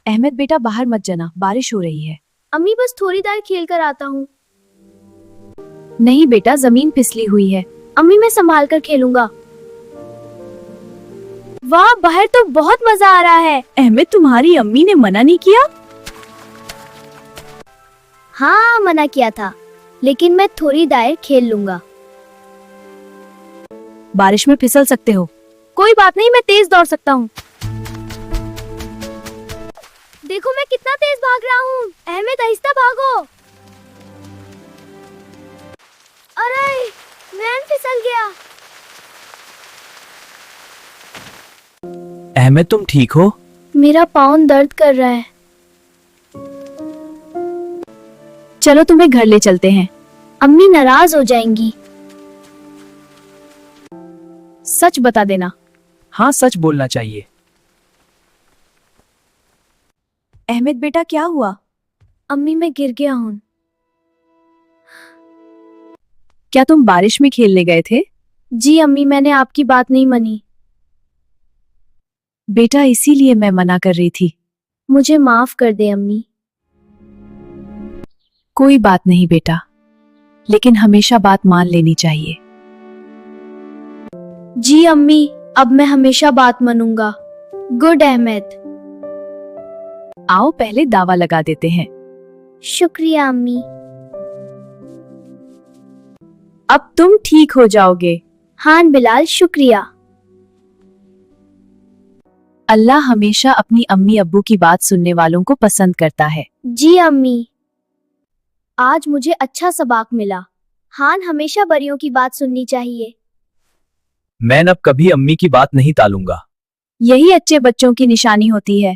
अहमद बेटा बाहर मत जाना, बारिश हो रही है। अम्मी बस थोड़ी देर खेल कर आता हूँ। नहीं बेटा, जमीन फिसली हुई है। अम्मी मैं संभाल कर खेलूंगा। वाह, बाहर तो बहुत मजा आ रहा है। अहमद, तुम्हारी अम्मी ने मना नहीं किया? हाँ, मना किया था, लेकिन मैं थोड़ी देर खेल लूंगा। बारिश में फिसल सकते हो। कोई बात नहीं, मैं तेज दौड़ सकता हूँ। देखो मैं कितना तेज भाग रहा हूँ। अहमद आहिस्ता भागो। अरे मैं फिसल गया। अहमद, तुम ठीक हो? मेरा पाँव दर्द कर रहा है। चलो तुम्हें घर ले चलते हैं। अम्मी नाराज हो जाएंगी। सच बता देना। हाँ, सच बोलना चाहिए। अहमद बेटा, क्या हुआ? अम्मी मैं गिर गया हूँ। क्या तुम बारिश में खेलने गए थे? जी अम्मी, मैंने आपकी बात नहीं मानी। बेटा, इसीलिए मैं मना कर रही थी। मुझे माफ कर दे अम्मी। कोई बात नहीं बेटा, लेकिन हमेशा बात मान लेनी चाहिए। जी अम्मी, अब मैं हमेशा बात मानूंगा। गुड अहमद। आओ पहले दावा लगा देते हैं। शुक्रिया अम्मी। अब तुम ठीक हो जाओगे। हाँ बिलाल, शुक्रिया। अल्लाह हमेशा अपनी अम्मी अब्बू की बात सुनने वालों को पसंद करता है। जी अम्मी, आज मुझे अच्छा सबक मिला। हान हमेशा बड़ियों की बात सुननी चाहिए। मैं अब कभी अम्मी की बात नहीं टालूंगा। यही अच्छे बच्चों की निशानी होती है।